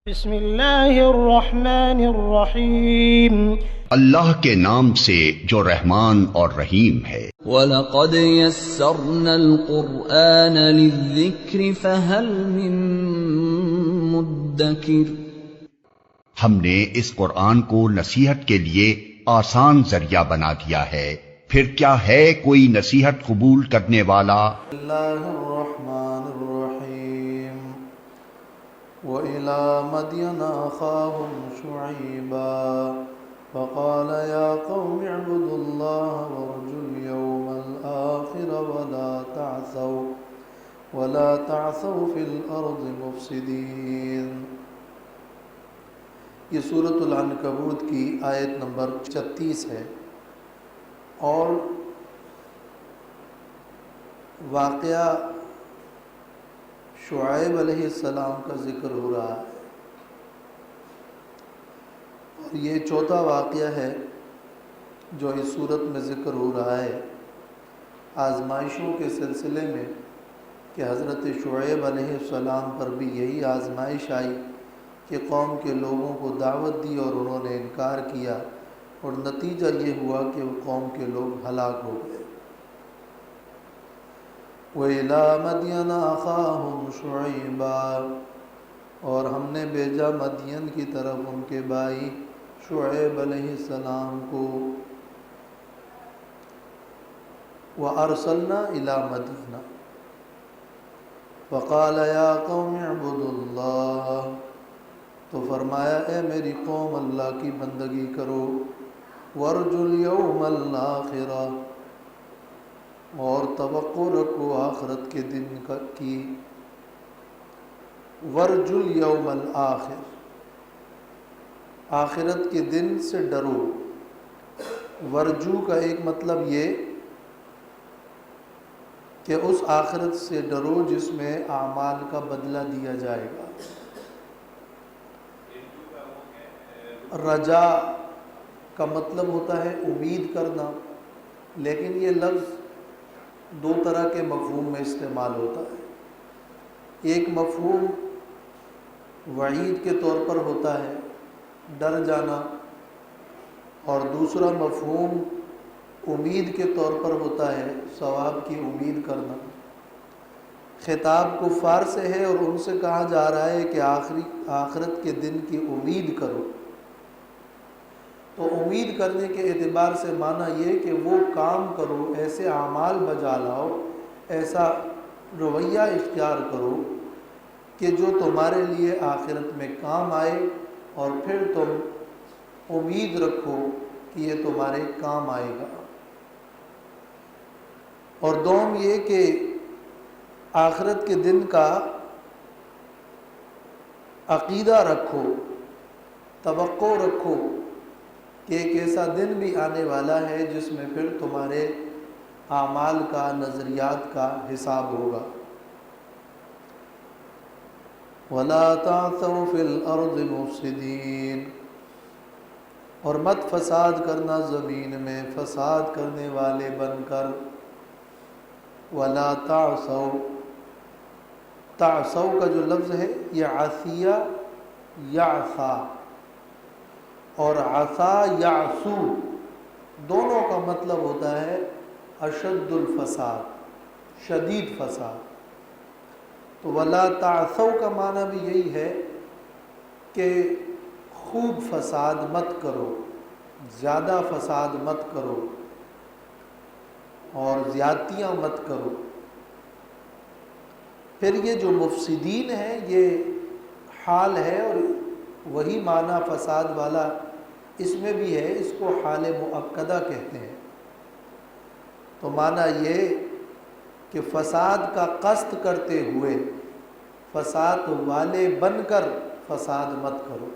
بسم اللہ الرحمن الرحیم اللہ کے نام سے جو رحمان اور رحیم ہے۔ وَلَقَدْ يَسَّرْنَا الْقُرْآنَ لِلذِّكْرِ فَهَلْ مِن مُّدَّكِرٍ۔ ہم نے اس قرآن کو نصیحت کے لیے آسان ذریعہ بنا دیا ہے، پھر کیا ہے کوئی نصیحت قبول کرنے والا؟ اللہ الرحمن الرحیم وَإِلَىٰ مَدْيَنَ أَخَاهُمْ شُعَيْبًا فَقَالَ يَا قَوْمِ اعْبُدُوا اللَّهَ وَارْجُوا الْيَوْمَ الْآخِرَ وَلَا تَعْثَوْا فِي الْأَرْضِ مُفْسِدِينَ۔ یہ سورۃ العنکبوت کی آیت نمبر 36 ہے، اور واقعہ شعیب علیہ السلام کا ذکر ہو رہا ہے، اور یہ چوتھا واقعہ ہے جو اس صورت میں ذکر ہو رہا ہے آزمائشوں کے سلسلے میں، کہ حضرت شعیب علیہ السلام پر بھی یہی آزمائش آئی کہ قوم کے لوگوں کو دعوت دی اور انہوں نے انکار کیا، اور نتیجہ یہ ہوا کہ وہ قوم کے لوگ ہلاک ہو گئے۔ وَإِلَىٰ مَدْيَنَ أَخَاهُمْ شُعَيْبًا، اور ہم نے بھیجا مدین کی طرف ان کے بھائی شعیب علیہ السلام کو۔ وَأَرْسَلْنَا إِلَىٰ مَدْيَنَ فَقَالَ يَا قَوْمِ اعْبُدُوا اللَّهَ، تو فرمایا اے میری قوم اللہ کی بندگی کرو، وَارْجُوا الْيَوْمَ الْآخِرَ، اور توقع رکھو آخرت کے دن کی۔ وَارْجُوا الْيَوْمَ الْآخِرَ، آخرت کے دن سے ڈرو۔ ورجو کا ایک مطلب یہ کہ اس آخرت سے ڈرو جس میں اعمال کا بدلہ دیا جائے گا۔ رجا کا مطلب ہوتا ہے امید کرنا، لیکن یہ لفظ دو طرح کے مفہوم میں استعمال ہوتا ہے۔ ایک مفہوم وعید کے طور پر ہوتا ہے، ڈر جانا، اور دوسرا مفہوم امید کے طور پر ہوتا ہے، ثواب کی امید کرنا۔ خطاب کفار سے ہے اور ان سے کہا جا رہا ہے کہ آخرت کے دن کی امید کرو۔ تو امید کرنے کے اعتبار سے معنی یہ کہ وہ کام کرو، ایسے اعمال بجا لاؤ، ایسا رویہ اختیار کرو کہ جو تمہارے لیے آخرت میں کام آئے، اور پھر تم امید رکھو کہ یہ تمہارے کام آئے گا۔ اور دوم یہ کہ آخرت کے دن کا عقیدہ رکھو، توقع رکھو کہ ایک ایسا دن بھی آنے والا ہے جس میں پھر تمہارے اعمال کا، نظریات کا حساب ہوگا۔ وَلَا تَعْثَوْا فِي الْأَرْضِ مُفْسِدِينَ، اور مت فساد کرنا زمین میں فساد کرنے والے بن کر۔ وَلَا تَعْثَوْا، تعثوا کا جو لفظ ہے یہ عصیہ یعصا اور عصا یعصو دونوں کا مطلب ہوتا ہے اشد الفساد، شدید فساد۔ تو وَلَا تَعْثَوْا کا معنی بھی یہی ہے کہ خوب فساد مت کرو، زیادہ فساد مت کرو، اور زیادتیاں مت کرو۔ پھر یہ جو مفسدین ہیں یہ حال ہے، اور وہی معنی فساد والا اس میں بھی ہے، اس کو حال مؤکدہ کہتے ہیں۔ تو معنی یہ کہ فساد کا قصد کرتے ہوئے، فساد والے بن کر فساد مت کرو۔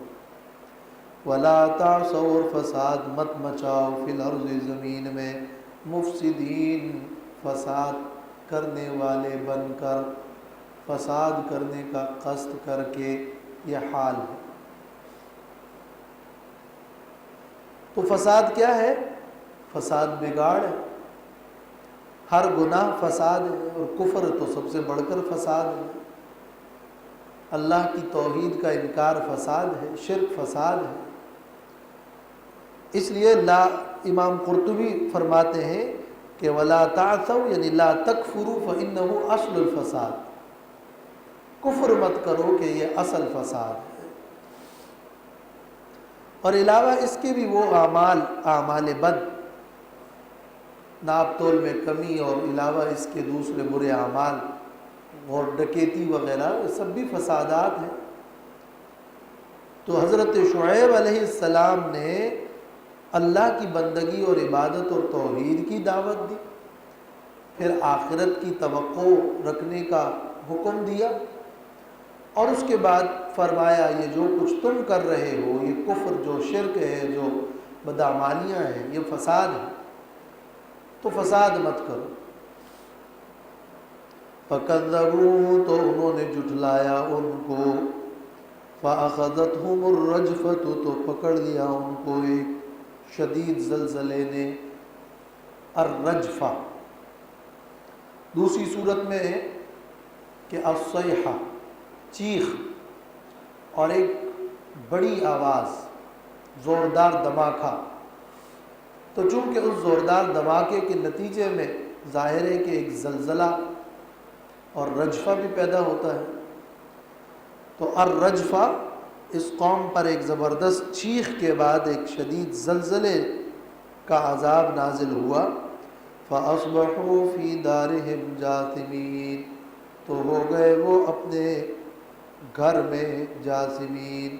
وَلَا تَعْثَوْا، اور فساد مت مچاؤ، فِي الْأَرْضِ زمین میں، مفسدین فساد کرنے والے بن کر، فساد کرنے کا قصد کر کے، یہ حال ہے۔ تو فساد کیا ہے؟ فساد بگاڑ ہے، ہر گناہ فساد ہے، اور کفر تو سب سے بڑھ کر فساد ہے۔ اللہ کی توحید کا انکار فساد ہے، شرک فساد ہے۔ اس لیے امام قرطبی فرماتے ہیں کہ ولا تعثوا یعنی لا تکفروا فإنه اصل الفساد، کفر مت کرو کہ یہ اصل فساد ہے۔ اور علاوہ اس کے بھی وہ اعمال بد، ناپ تول میں کمی، اور علاوہ اس کے دوسرے برے اعمال اور ڈکیتی وغیرہ، یہ سب بھی فسادات ہیں۔ تو حضرت شعیب علیہ السلام نے اللہ کی بندگی اور عبادت اور توحید کی دعوت دی، پھر آخرت کی توقع رکھنے کا حکم دیا، اور اس کے بعد فرمایا یہ جو کچھ تم کر رہے ہو، یہ کفر جو شرک ہے، جو بدعمالیاں ہیں، یہ فساد ہے، تو فساد مت کرو۔ فَكَذَّبُوهُ تو انہوں نے جھٹلایا ان کو، فَأَخَذَتْهُمُ الرَّجْفَةُ تو پکڑ لیا ان کو ایک شدید زلزلے نے، الرجفہ۔ دوسری صورت میں ہے کہ الصیحہ، چیخ، اور ایک بڑی آواز، زوردار دھماکہ۔ تو چونکہ اس زوردار دھماکے کے نتیجے میں ظاہر ہے کہ ایک زلزلہ اور رجفہ بھی پیدا ہوتا ہے، تو الرجفہ اس قوم پر ایک زبردست چیخ کے بعد ایک شدید زلزلے کا عذاب نازل ہوا۔ فَأَصْبَحُوا فِي دَارِهِمْ جَاثِمِينَ تو ہو گئے وہ اپنے گھر میں جاثمین،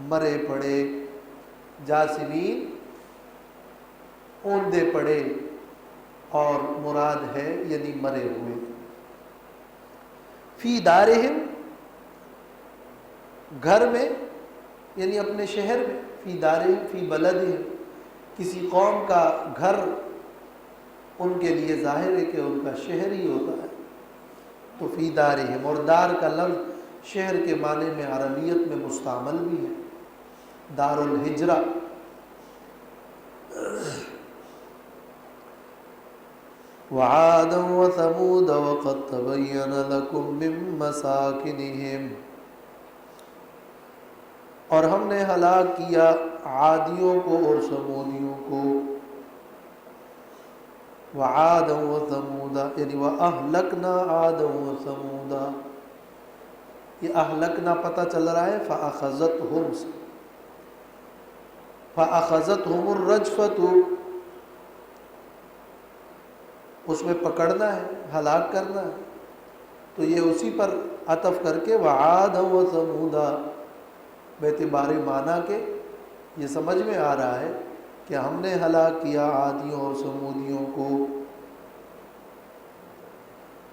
مرے پڑے، جاثمین اوندے پڑے، اور مراد ہے یعنی مرے ہوئے۔ فی دارہم گھر میں یعنی اپنے شہر میں، فی دارہم فی بلدہم کسی قوم کا گھر ان کے لیے ظاہر ہے کہ ان کا شہر ہی ہوتا ہے، تو فی دارہم، اور دار کا لفظ شہر کے معنی میں عربیت میں مستعمل بھی ہے، دار الہجرہ۔ وَعَادًا وَثَمُودَ وَقَدْ تَبَيَّنَ لَكُم مِّن مَّسَاكِنِهِمْ اور ہم نے ہلاک کیا عادیوں کو اور سمودیوں کو۔ وَعَادًا وَثَمُودَ یعنی وَأَهْلَكْنَا عَادًا وَثَمُودَ، یہ اہلکنا پتہ چل رہا ہے فَأَخَذَتْهُمْ سے، فَأَخَذَتْهُمُ الرَّجْفَةُ اس میں پکڑنا ہے، ہلاک کرنا ہے، تو یہ اسی پر عطف کر کے وَعَادًا وَثَمُودَ باعتبار معنی کے یہ سمجھ میں آ رہا ہے کہ ہم نے ہلاک کیا عادیوں اور سمودیوں کو۔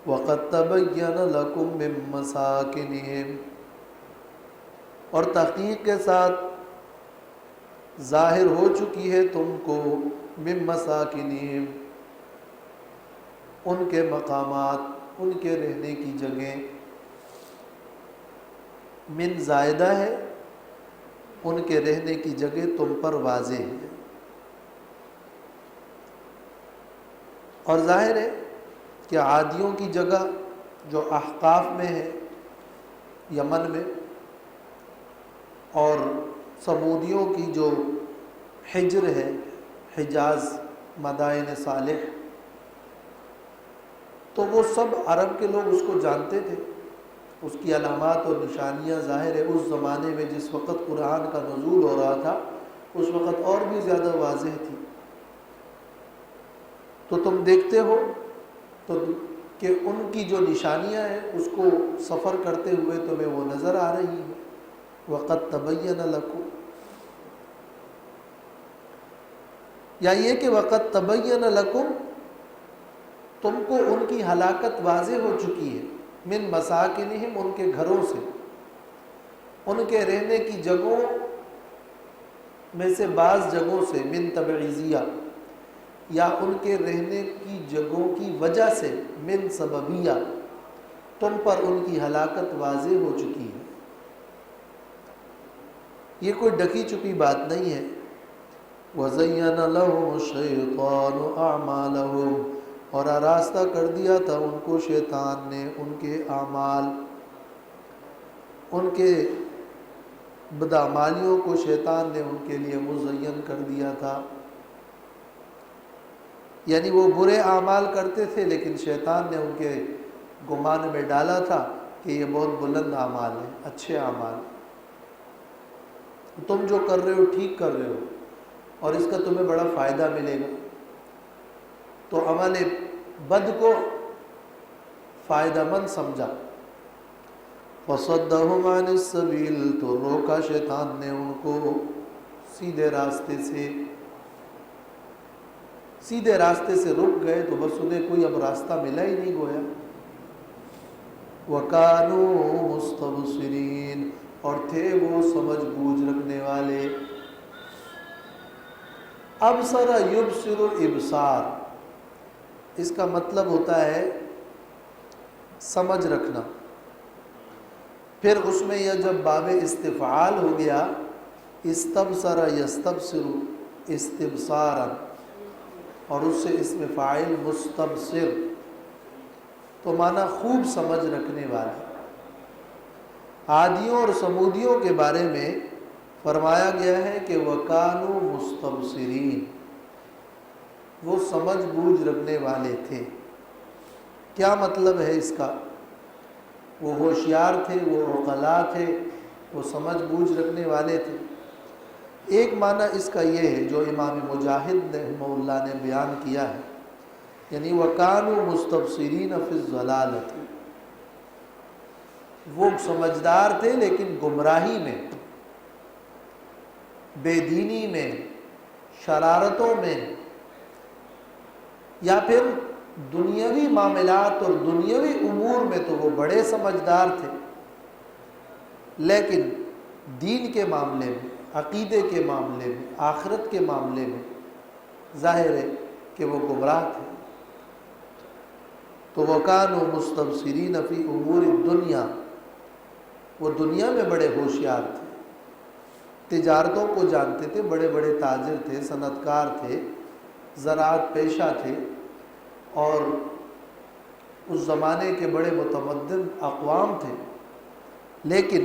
وَقَدْ تَبَيَّنَ لَكُم مِّن مَّسَاكِنِهِمْ اور تحقیق کے ساتھ ظاہر ہو چکی ہے تم کو مِن مَّسَاكِنِهِمْ ان کے مقامات، ان کے رہنے کی جگہیں، من زائدہ ہے، ان کے رہنے کی جگہ تم پر واضح ہے۔ اور ظاہر ہے کہ عادیوں کی جگہ جو احقاف میں ہے یمن میں، اور سمودیوں کی جو حجر ہے حجاز مدائن صالح، تو وہ سب عرب کے لوگ اس کو جانتے تھے، اس کی علامات اور نشانیاں ظاہر ہے اس زمانے میں جس وقت قرآن کا نزول ہو رہا تھا اس وقت اور بھی زیادہ واضح تھی۔ تو تم دیکھتے ہو تو کہ ان کی جو نشانیاں ہیں اس کو سفر کرتے ہوئے تمہیں وہ نظر آ رہی ہے۔ وَقَدْ تَبَيَّنَ لَكُمْ یا یہ کہ وَقَدْ تَبَيَّنَ لَكُمْ تم کو ان کی ہلاکت واضح ہو چکی ہے، من مساکنہم ان کے گھروں سے، ان کے رہنے کی جگہوں میں سے بعض جگہوں سے، من تبعیضیہ یا ان کے رہنے کی جگہوں کی وجہ سے، من سببیہ تم پر ان کی ہلاکت واضح ہو چکی ہے۔ یہ کوئی ڈکی چھپی بات نہیں ہے۔ وَزَيَّنَ لَهُمُ الشَّيْطَانُ أَعْمَالَهُمْ اور آراستہ کر دیا تھا ان کو شیطان نے ان کے اعمال۔ ان کے بدعمالیوں کو شیطان نے ان کے لیے مزین کر دیا تھا، یعنی وہ برے اعمال کرتے تھے لیکن شیطان نے ان کے گمان میں ڈالا تھا کہ یہ بہت بلند اعمال ہیں، اچھے اعمال، تم جو کر رہے ہو ٹھیک کر رہے ہو اور اس کا تمہیں بڑا فائدہ ملے گا، تو عمل بد کو فائدہ مند سمجھا۔ فَصَدَّهُمْ عَنِ السَّبِيلِ، تو روکا شیطان نے ان کو سیدھے راستے سے رک گئے، تو بس انہیں کوئی اب راستہ ملا ہی نہیں گویا۔ وَكَانُوا مُسْتَبْصِرِينَ، اور تھے وہ سمجھ بوجھ رکھنے والے۔ ابصر یبصر ابصار، اس کا مطلب ہوتا ہے سمجھ رکھنا، پھر اس میں یہ جب باب استفعال ہو گیا، استبصر یستبصر استبصارا، اور اس سے اس میں فاعل مستبصر، تو معنی خوب سمجھ رکھنے والا۔ عادیوں اور سمودیوں کے بارے میں فرمایا گیا ہے کہ وَكَانُوا مُسْتَبْصِرِينَ، وہ سمجھ بوجھ رکھنے والے تھے۔ کیا مطلب ہے اس کا؟ وہ ہوشیار تھے، وہ عقلاء تھے، وہ سمجھ بوجھ رکھنے والے تھے۔ ایک معنی اس کا یہ ہے جو امام مجاہد رحمہ اللہ نے بیان کیا ہے، یعنی وَكَانُوا مُسْتَبْصِرِينَ فِي الضَّلَالَةِ، وہ سمجھدار تھے لیکن گمراہی میں، بے دینی میں، شرارتوں میں، یا پھر دنیاوی معاملات اور دنیاوی امور میں تو وہ بڑے سمجھدار تھے، لیکن دین کے معاملے میں، عقیدے کے معاملے میں، آخرت کے معاملے میں ظاہر ہے کہ وہ گمراہ تھے۔ تو وَكَانُوا مُسْتَبْصِرِينَ فِي أُمُورِ الدُّنْيَا، وہ دنیا میں بڑے ہوشیار تھے، تجارتوں کو جانتے تھے، بڑے بڑے تاجر تھے، صنعت کار تھے، زراعت پیشہ تھے، اور اس زمانے کے بڑے متمدن اقوام تھے، لیکن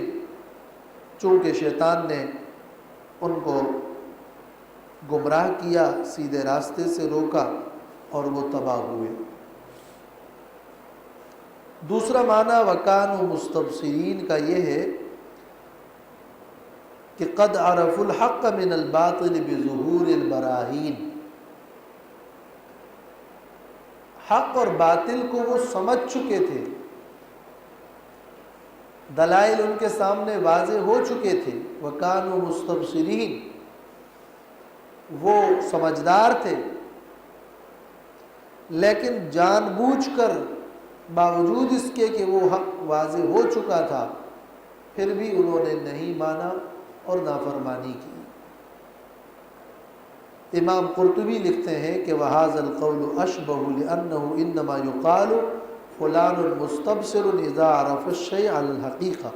چونکہ شیطان نے ان کو گمراہ کیا، سیدھے راستے سے روکا، اور وہ تباہ ہوئے۔ دوسرا معنی وَكَانُوا مُسْتَبْصِرِينَ کا یہ ہے کہ قد عرفوا الحق من الباطل بظہور البراہین، حق اور باطل کو وہ سمجھ چکے تھے، دلائل ان کے سامنے واضح ہو چکے تھے۔ وَكَانُوا مُسْتَبْصِرِينَ، وہ سمجھدار تھے، لیکن جان بوجھ کر باوجود اس کے کہ وہ حق واضح ہو چکا تھا، پھر بھی انہوں نے نہیں مانا اور نافرمانی کی۔ امام قرطبی لکھتے ہیں کہ وَهَذَا الْقَوْلُ أَشْبَهُ لِأَنَّهُ إِنَّمَا يُقَالُ فُلَانٌ مُسْتَبْصِرٌ إِذَا عَرَفَ الشَّيْءَ عَلَى الْحَقِيقَةِ،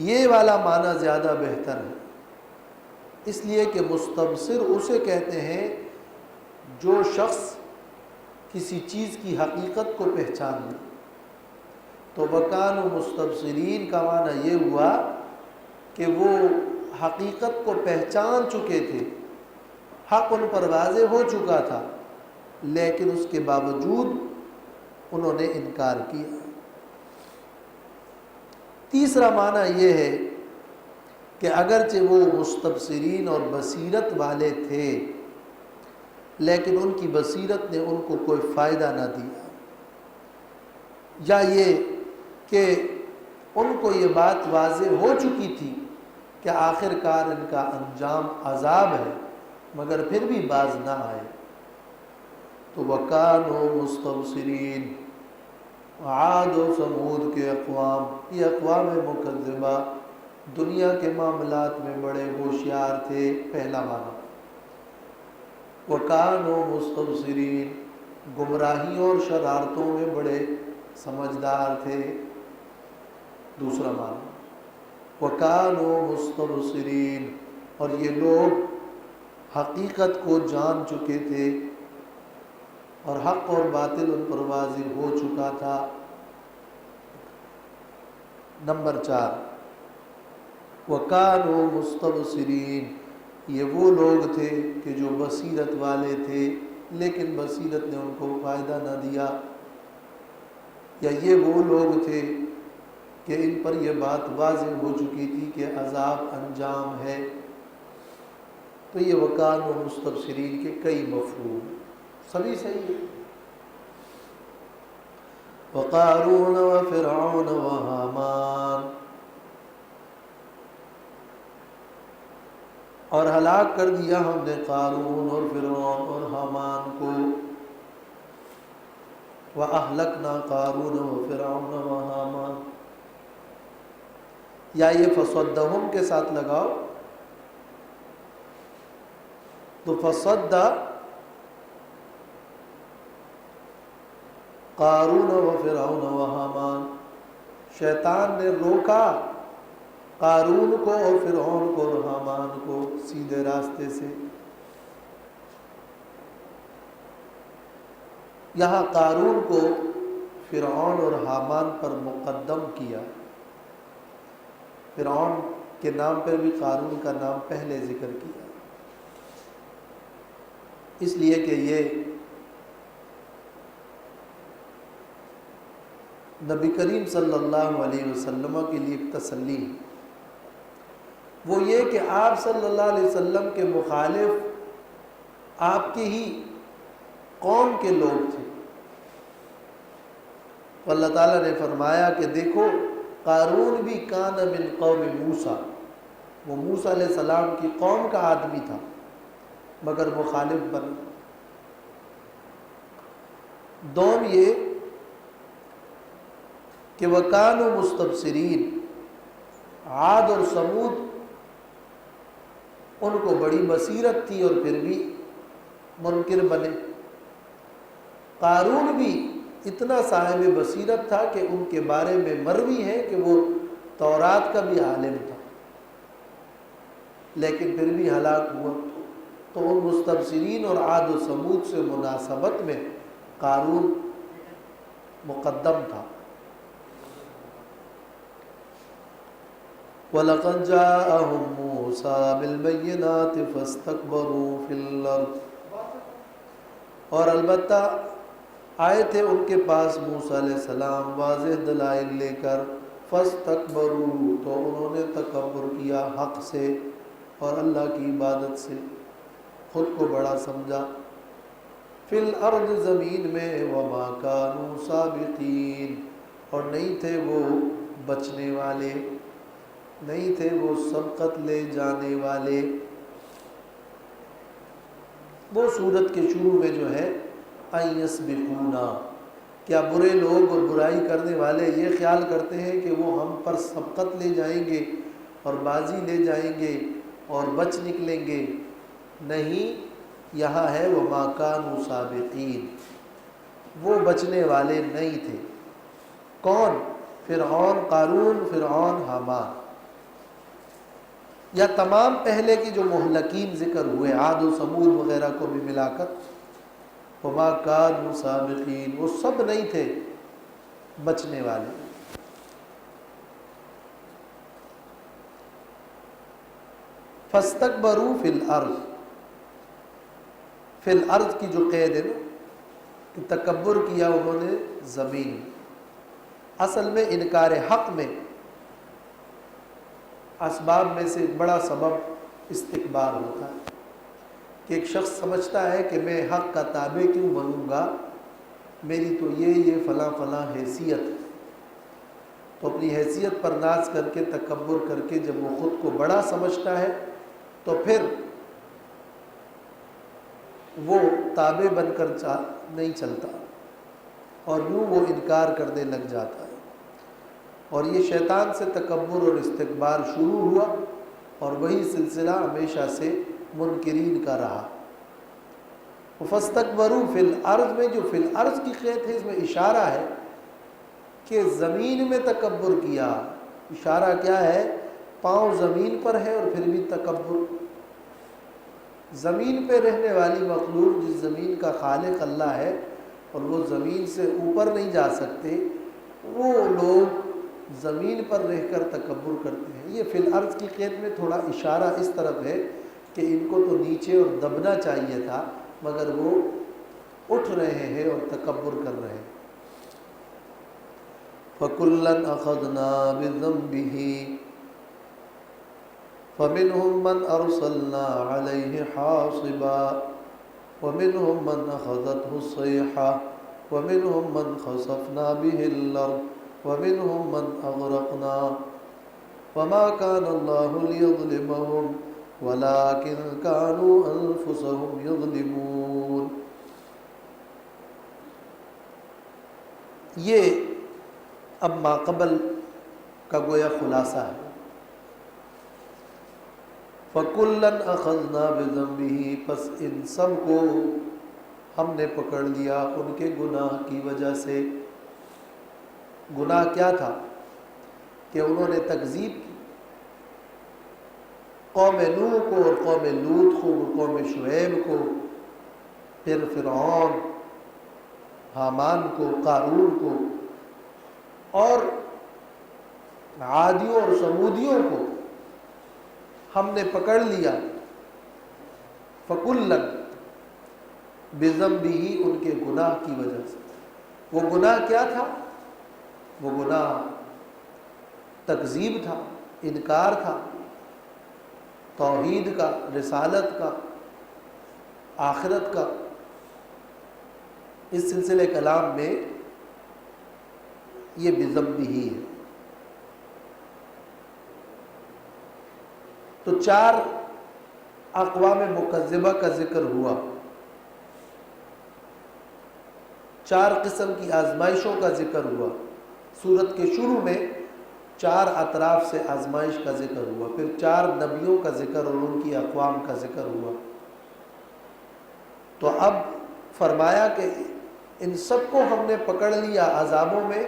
یہ والا معنی زیادہ بہتر ہے، اس لیے کہ مستبصر اسے کہتے ہیں جو شخص کسی چیز کی حقیقت کو پہچان لے۔ تو وَكَانُوا مُسْتَبْصِرِينَ کا معنی یہ ہوا کہ وہ حقیقت کو پہچان چکے تھے، حق ان پر واضح ہو چکا تھا، لیکن اس کے باوجود انہوں نے انکار کیا۔ تیسرا معنی یہ ہے کہ اگرچہ وہ مستبصرین اور بصیرت والے تھے، لیکن ان کی بصیرت نے ان کو کوئی فائدہ نہ دیا، یا یہ کہ ان کو یہ بات واضح ہو چکی تھی کہ آخر کار ان کا انجام عذاب ہے، مگر پھر بھی باز نہ آئے۔ تو وَكَانُوا مُسْتَبْصِرِينَ، عاد و سمود کے اقوام، یہ اقوام مکذبہ دنیا کے معاملات میں بڑے ہوشیار تھے، پہلا معنی۔ وَكَانُوا مُسْتَبْصِرِينَ، گمراہیوں اور شرارتوں میں بڑے سمجھدار تھے، دوسرا معنی۔ وَكَانُوا مُسْتَبْصِرِينَ، اور یہ لوگ حقیقت کو جان چکے تھے اور حق اور باطل ان پر واضح ہو چکا تھا۔ نمبر 4 وَكَانُوا مُسْتَبْصِرِينَ، یہ وہ لوگ تھے کہ جو بصیرت والے تھے لیکن بصیرت نے ان کو فائدہ نہ دیا، یا یہ وہ لوگ تھے کہ ان پر یہ بات واضح ہو چکی تھی کہ عذاب انجام ہے۔ تو یہ وَكَانُوا مُسْتَبْصِرِينَ کے کئی مفہوم سبھی صحیح ہے۔ وَقَارُونَ وَفِرْعَوْنَ وَهَامَانَ، اور ہلاک کر دیا ہم نے قارون اور فرعون اور حامان کو۔ وَأَهْلَكْنَا قَارُونَ وَفِرْعَوْنَ وَهَامَانَ، یا یہ فصدہم کے ساتھ لگاؤ تو فصد قارون وفرعون وحامان، شیطان نے روکا قارون کو اور فرعون کو اور حامان کو سیدھے راستے سے۔ یہاں قارون کو فرعون اور حامان پر مقدم کیا، فرعون کے نام پر بھی قارون کا نام پہلے ذکر کیا، اس لیے کہ یہ نبی کریم صلی اللہ علیہ وسلم کے لیے ایک تسلی ہے۔ وہ یہ کہ آپ صلی اللہ علیہ وسلم کے مخالف آپ کی ہی قوم کے لوگ تھے، تو اللہ تعالیٰ نے فرمایا کہ دیکھو قارون بھی کان من قوم موسیٰ، وہ موسیٰ علیہ السلام کی قوم کا آدمی تھا مگر مخالف بن۔ دوم یہ کہ وَكَانُوا مُسْتَبْصِرِينَ، عاد اور سمود ان کو بڑی بصیرت تھی اور پھر بھی منکر بنے۔ قارون بھی اتنا صاحب بصیرت تھا کہ ان کے بارے میں مروی ہے کہ وہ تورات کا بھی عالم تھا، لیکن پھر بھی ہلاک ہوا۔ تو ان مستبصرین اور عاد و سمود سے مناسبت میں قارون مقدم تھا۔ وَلَقَدْ جَاءَهُم مُوسَىٰ بِالْبَيِّنَاتِ فَاسْتَكْبَرُوا فِي الْأَرْضِ، اور البتہ آئے تھے ان کے پاس موسیٰ علیہ السلام واضح دلائل لے کر، فَاسْتَكْبَرُوا، تو انہوں نے تکبر کیا حق سے اور اللہ کی عبادت سے، خود کو بڑا سمجھا۔ فی الارض، زمین میں، وما کانوا سابقین، اور نہیں تھے وہ بچنے والے، نہیں تھے وہ سبقت لے جانے والے۔ وہ سورت کے شروع میں جو ہے ان یسبقونا، کیا برے لوگ اور برائی کرنے والے یہ خیال کرتے ہیں کہ وہ ہم پر سبقت لے جائیں گے اور بازی لے جائیں گے اور بچ نکلیں گے؟ نہیں، یہاں ہے وما کانوا سابقین، وہ بچنے والے نہیں تھے۔ کون؟ فرعون، قارون، فرعون، حامان، یا تمام پہلے کی جو مہلکین ذکر ہوئے عاد و سمود وغیرہ کو بھی ملا کر، وما کانوا سابقین، وہ سب نہیں تھے بچنے والے۔ فاستکبروا فی الارض، فی الارض کی جو قید ہے نا کہ تکبر کیا انہوں نے زمین، اصل میں انکار حق میں اسباب میں سے ایک بڑا سبب استکبار ہوتا ہے کہ ایک شخص سمجھتا ہے کہ میں حق کا تابع کیوں بنوں گا، میری تو یہ فلاں فلاں حیثیت ہے، تو اپنی حیثیت پر ناز کر کے تکبر کر کے جب وہ خود کو بڑا سمجھتا ہے تو پھر وہ تابع بن کر نہیں چلتا اور یوں وہ انکار کرنے لگ جاتا ہے، اور یہ شیطان سے تکبر اور استکبار شروع ہوا اور وہی سلسلہ ہمیشہ سے منکرین کا رہا۔ فاستکبروا فی الارض میں جو فی الارض کی قید ہے، اس میں اشارہ ہے کہ زمین میں تکبر کیا۔ اشارہ کیا ہے؟ پاؤں زمین پر ہے اور پھر بھی تکبر۔ زمین پہ رہنے والی مخلوق جس زمین کا خالق اللہ ہے اور وہ زمین سے اوپر نہیں جا سکتے، وہ لوگ زمین پر رہ کر تکبر کرتے ہیں. یہ فی الارض کی قید میں تھوڑا اشارہ اس طرف ہے کہ ان کو تو نیچے اور دبنا چاہیے تھا، مگر وہ اٹھ رہے ہیں اور تکبر کر رہے ہیں. فَكُلًّا أَخَذْنَا بِذَنبِهِ فَمِنْهُمْ مَنْ أَرْسَلْنَا عَلَيْهِ حَاصِبًا وَمِنْهُمْ مَنْ أَخَذَتْهُ الصَّيْحَةُ وَمِنْهُمْ مَنْ خَسَفْنَا بِهِ الْأَرْضَ وَمِنْهُمْ مَنْ أَغْرَقْنَا وَمَا كَانَ اللَّهُ لِيَظْلِمَهُمْ وَلَكِنْ كَانُوا أَنفُسَهُمْ يَظْلِمُونَ. یہ اب ماقبل کا گویا خلاصہ ہے. فَكُلًّا أَخَذْنَا بِذَنبِهِ، پس ان سب کو ہم نے پکڑ لیا ان کے گناہ کی وجہ سے. گناہ کیا تھا کہ انہوں نے تکذیب کی. قوم نوح کو اور قوم لوط کو، قوم شعیب کو، پھر فرعون، حامان کو، قارون کو، اور عادیوں اور سمودیوں کو ہم نے پکڑ لیا. فَكُلًّا بِذَنبِهِ، ان کے گناہ کی وجہ سے. وہ گناہ کیا تھا؟ وہ گناہ تکذیب تھا، انکار تھا توحید کا، رسالت کا، آخرت کا. اس سلسلے کلام میں یہ بِذَنبِهِ ہے. تو 4 اقوام مکذبہ کا ذکر ہوا، 4 قسم کی آزمائشوں کا ذکر ہوا. سورت کے شروع میں 4 اطراف سے آزمائش کا ذکر ہوا، پھر 4 نبیوں کا ذکر اور ان کی اقوام کا ذکر ہوا. تو اب فرمایا کہ ان سب کو ہم نے پکڑ لیا عذابوں میں،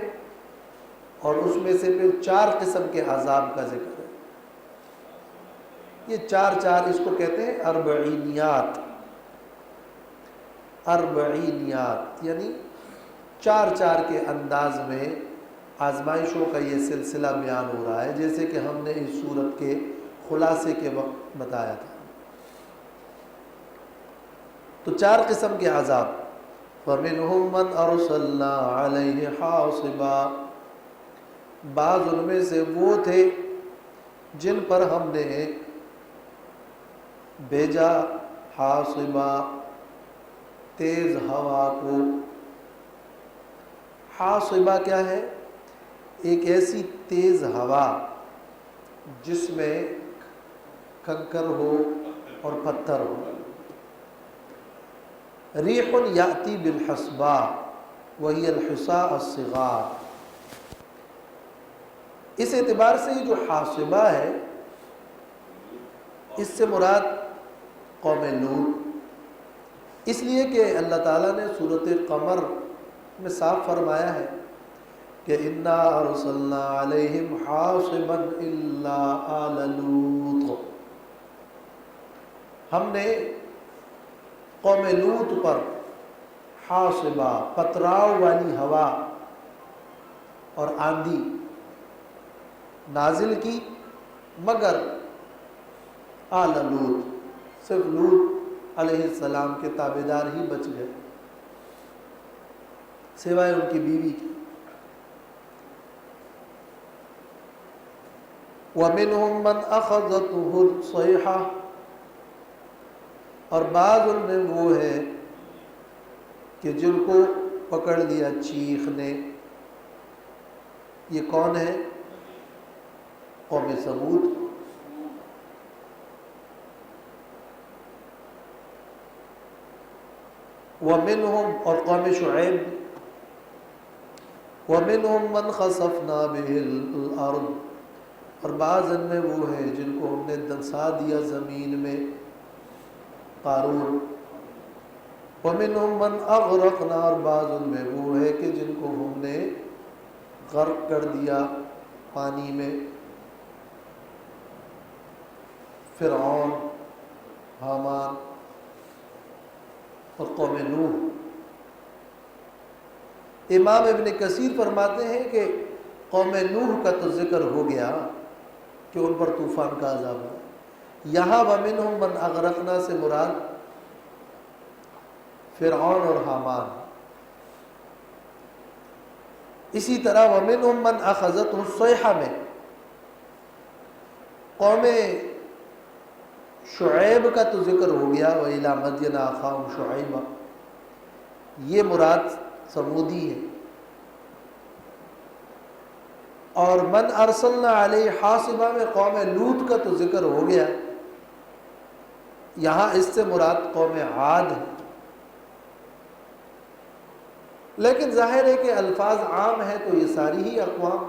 اور اس میں سے پھر 4 قسم کے عذاب کا ذکر ہے. یہ 4 اس کو کہتے ہیں اربعینیات. اربعینیات یعنی 4 کے انداز میں آزمائشوں کا یہ سلسلہ بیان ہو رہا ہے، جیسے کہ ہم نے اس سورت کے خلاصے کے وقت بتایا تھا. تو 4 قسم کے عذاب. فَمِنْهُمْ مَنْ أَرْسَلْنَا عَلَيْهِ حَاصِبًا، بعض ان میں سے وہ تھے جن پر ہم نے بھیجا حاصبا، تیز ہوا کو. حاصبہ کیا ہے؟ ایک ایسی تیز ہوا جس میں کنکر ہو اور پتھر ہو. ریح یاتی بالحسبا وہی الحصاء الصغار. اس اعتبار سے یہ جو حاصبہ ہے، اس سے مراد قوم لوط، اس لیے کہ اللہ تعالیٰ نے سورۃ قمر میں صاف فرمایا ہے کہ انا ارسلنا علیہم حاصبا الا آل لوط. ہم نے قوم لوط پر حاصبہ، پتراؤ والی ہوا اور آندھی نازل کی، مگر آل لوط، صرف لوط علیہ السلام کے تابعدار ہی بچ گئے سوائے ان کی بیوی کی. وَمِنْهُمْ مَنْ أَخَذَتْهُ الصَّيْحَةُ، اور بعض ان میں وہ ہے کہ جن کو پکڑ لیا چیخ نے. یہ کون ہے؟ قوم ثمود. وَمِنْهُمْ، اور قوم شعیب. وَمِنْهُمْ مَنْ خَسَفْنَا بِهِ الْأَرْضَ، اور بعض ان میں وہ ہے جن کو ہم نے دنسا دیا زمین میں، قارون. وَمِنْهُمْ مَنْ أَغْرَقْنَا، اور بعض ان میں وہ ہے کہ جن کو ہم نے غرق کر دیا پانی میں، فرعون، حامان اور قوم نوح. امام ابن کثیر فرماتے ہیں کہ قوم نوح کا تو ذکر ہو گیا کہ ان پر طوفان کا عذاب ہے. یہاں وَمِنْهُمْ مَنْ أَغْرَقْنَا سے مراد فرعون اور حامان. اسی طرح وَمِنْهُمْ مَنْ أَخَذَتْهُ الصَّيْحَةُ میں قوم شعیب کا تو ذکر ہو گیا وَإِلَى مَدْيَنَ أَخَاهُمْ شُعَيْبًا، یہ مراد سمودی ہے. اور من ارسلنا علیہ حاصبہ میں قوم لوط کا تو ذکر ہو گیا، یہاں اس سے مراد قوم عاد ہے. لیکن ظاہر ہے کہ الفاظ عام ہیں تو یہ ساری ہی اقوام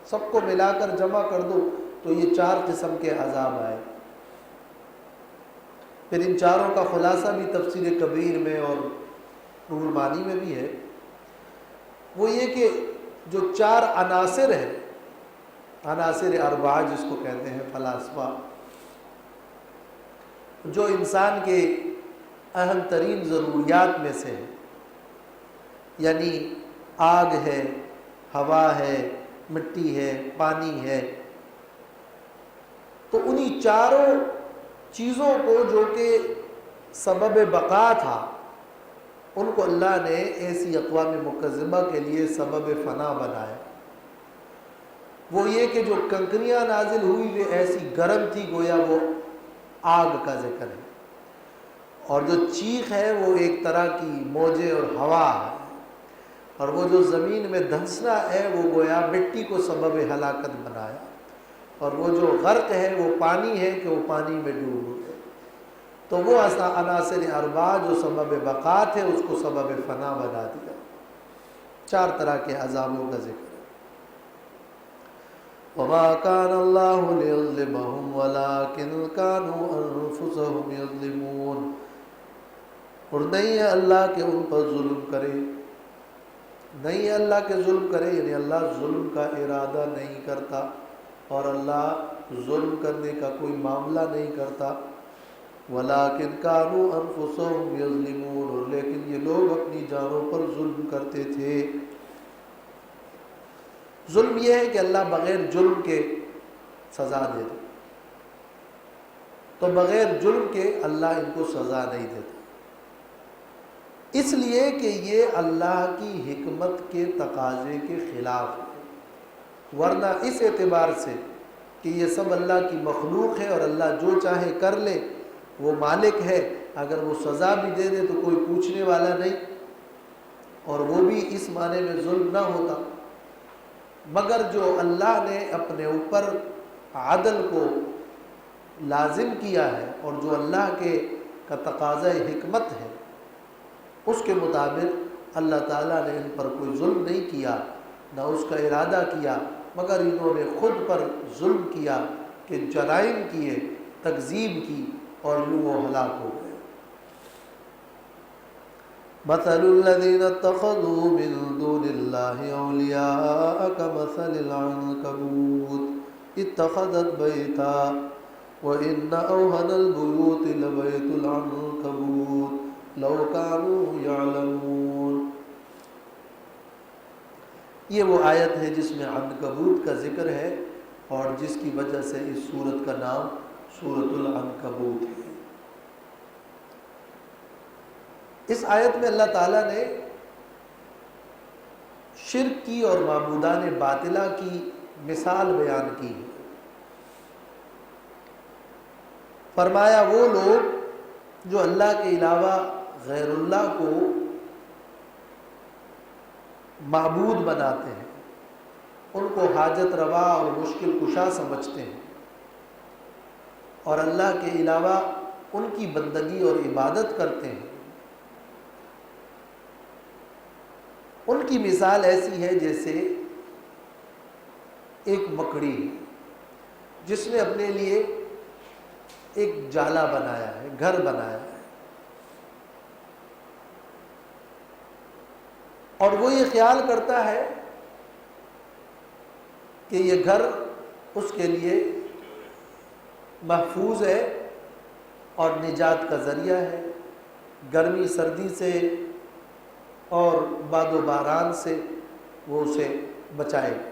سب کو ملا کر جمع کر دو تو یہ 4 قسم کے عذاب آئے. پھر ان چاروں کا خلاصہ بھی تفسیر کبیر میں اور روح المعانی میں بھی ہے. وہ یہ کہ جو 4 عناصر ہیں، عناصر اربعہ جس کو کہتے ہیں فلاسفہ، جو انسان کے اہم ترین ضروریات میں سے ہے، یعنی آگ ہے، ہوا ہے، مٹی ہے، پانی ہے، تو انہی چاروں چیزوں کو جو کہ سبب بقا تھا ان کو اللہ نے ایسی اقوام مکذبہ کے لیے سبب فنا بنایا. وہ یہ کہ جو کنکریاں نازل ہوئی وہ ایسی گرم تھی گویا وہ آگ کا ذکر ہے، اور جو چیخ ہے وہ ایک طرح کی موجیں اور ہوا ہے، اور وہ جو زمین میں دھنسنا ہے وہ گویا مٹی کو سبب ہلاکت بنایا، اور وہ جو غرق ہے وہ پانی ہے کہ وہ پانی میں ڈوب گئے. تو وہ عناصر اربعہ جو سبب بقا تھے اس کو سبب فنا بنا دیا. 4 طرح کے عذابوں کا ذکر ہے. وَمَا كَانَ اللَّهُ لِيَظْلِمَهُمْ وَلَكِنْ كَانُوا أَنفُسَهُمْ يَظْلِمُونَ، اور نہیں ہے اللہ کہ ان پر ظلم کرے، نہیں ہے اللہ کے ظلم کرے، یعنی اللہ ظلم کا ارادہ نہیں کرتا اور اللہ ظلم کرنے کا کوئی معاملہ نہیں کرتا. وَلَكِنْ كَانُوا أَنفُسَهُمْ يَظْلِمُونَ، اور لیکن یہ لوگ اپنی جانوں پر ظلم کرتے تھے. ظلم یہ ہے کہ اللہ بغیر جرم کے سزا دے دے، تو بغیر جرم کے اللہ ان کو سزا نہیں دیتا، اس لیے کہ یہ اللہ کی حکمت کے تقاضے کے خلاف ہے. ورنہ اس اعتبار سے کہ یہ سب اللہ کی مخلوق ہے اور اللہ جو چاہے کر لے، وہ مالک ہے، اگر وہ سزا بھی دے دے تو کوئی پوچھنے والا نہیں، اور وہ بھی اس معنی میں ظلم نہ ہوتا. مگر جو اللہ نے اپنے اوپر عدل کو لازم کیا ہے اور جو اللہ کا تقاضۂ حکمت ہے اس کے مطابق اللہ تعالیٰ نے ان پر کوئی ظلم نہیں کیا، نہ اس کا ارادہ کیا، مگر انہوں نے خود پر ظلم کیا کہ جرائم کیے، تکذیب کی، اور یوں وہ ہلاک ہو گئے. مثل الذين اتخذوا من دون الله أولياء كمثل العنكبوت اتخذت بيتا وإن أوهن البيوت لبيت العنكبوت لو كانوا يعلمون. یہ وہ آیت ہے جس میں عنکبوت کا ذکر ہے اور جس کی وجہ سے اس سورت کا نام سورۃ العنکبوت ہے. اس آیت میں اللہ تعالیٰ نے شرک کی اور معبودان باطلہ کی مثال بیان کی. فرمایا وہ لوگ جو اللہ کے علاوہ غیر اللہ کو معبود بناتے ہیں، ان کو حاجت روا اور مشکل کشا سمجھتے ہیں، اور اللہ کے علاوہ ان کی بندگی اور عبادت کرتے ہیں، ان کی مثال ایسی ہے جیسے ایک مکڑی جس نے اپنے لیے ایک جالا بنایا ہے، گھر بنایا ہے، اور وہ یہ خیال کرتا ہے کہ یہ گھر اس کے لیے محفوظ ہے اور نجات کا ذریعہ ہے، گرمی سردی سے اور باد و باران سے وہ اسے بچائے گا.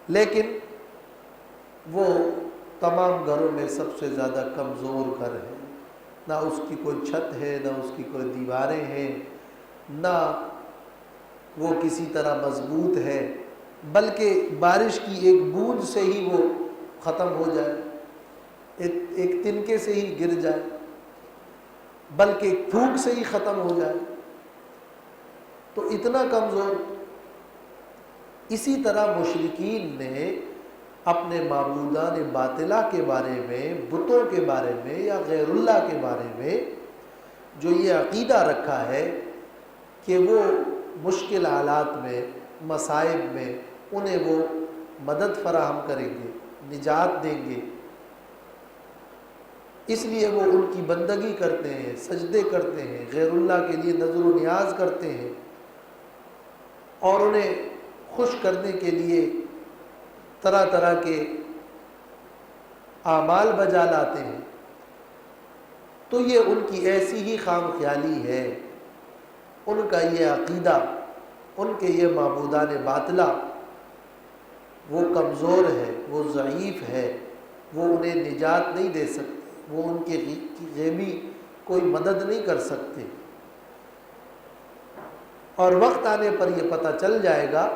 لیکن وہ تمام گھروں میں سب سے زیادہ کمزور گھر ہے، نہ اس کی کوئی چھت ہے، نہ اس کی کوئی دیواریں ہیں، نہ وہ کسی طرح مضبوط ہے، بلکہ بارش کی ایک بوند سے ہی وہ ختم ہو جائے، ایک تنکے سے ہی گر جائے، بلکہ ایک پھونک سے ہی ختم ہو جائے، تو اتنا کمزور۔ اسی طرح مشرکین نے اپنے معبودان باطلہ کے بارے میں، بتوں کے بارے میں یا غیر اللہ کے بارے میں جو یہ عقیدہ رکھا ہے کہ وہ مشکل حالات میں، مصائب میں انہیں وہ مدد فراہم کریں گے، نجات دیں گے، اس لیے وہ ان کی بندگی کرتے ہیں، سجدے کرتے ہیں، غیر اللہ کے لیے نظر و نیاز کرتے ہیں اور انہیں خوش کرنے کے لیے طرح طرح کے اعمال بجا لاتے ہیں۔ تو یہ ان کی ایسی ہی خام خیالی ہے، ان کا یہ عقیدہ، ان کے یہ معبودان باطلہ وہ کمزور ہے، وہ ضعیف ہے، وہ انہیں نجات نہیں دے سکتے، وہ ان کی غیبی کوئی مدد نہیں کر سکتے، اور وقت آنے پر یہ پتہ چل جائے گا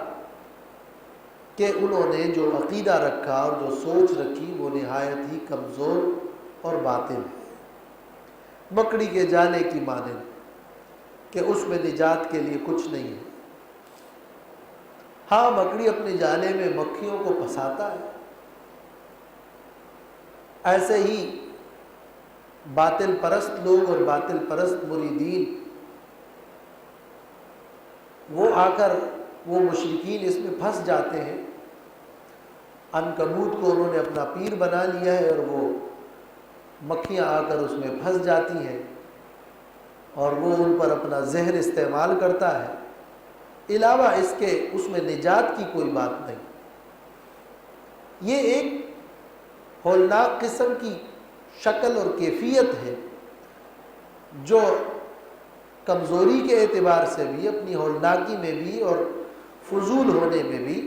کہ انہوں نے جو عقیدہ رکھا اور جو سوچ رکھی وہ نہایت ہی کمزور اور باطل ہے، مکڑی کے جالے کی مانند کہ اس میں نجات کے لیے کچھ نہیں ہے۔ ہاں، مکڑی اپنے جالے میں مکھیوں کو پھنساتا ہے، ایسے ہی باطل پرست لوگ اور باطل پرست مریدین وہ آ کر، وہ مشرکین اس میں پھنس جاتے ہیں۔ عنکبوت کو انہوں نے اپنا پیر بنا لیا ہے اور وہ مکھیاں آ کر اس میں پھنس جاتی ہیں اور وہ ان پر اپنا زہر استعمال کرتا ہے، علاوہ اس کے اس میں نجات کی کوئی بات نہیں۔ یہ ایک ہولناک قسم کی شکل اور کیفیت ہے جو کمزوری کے اعتبار سے بھی، اپنی ہولناکی میں بھی اور فضول ہونے میں بھی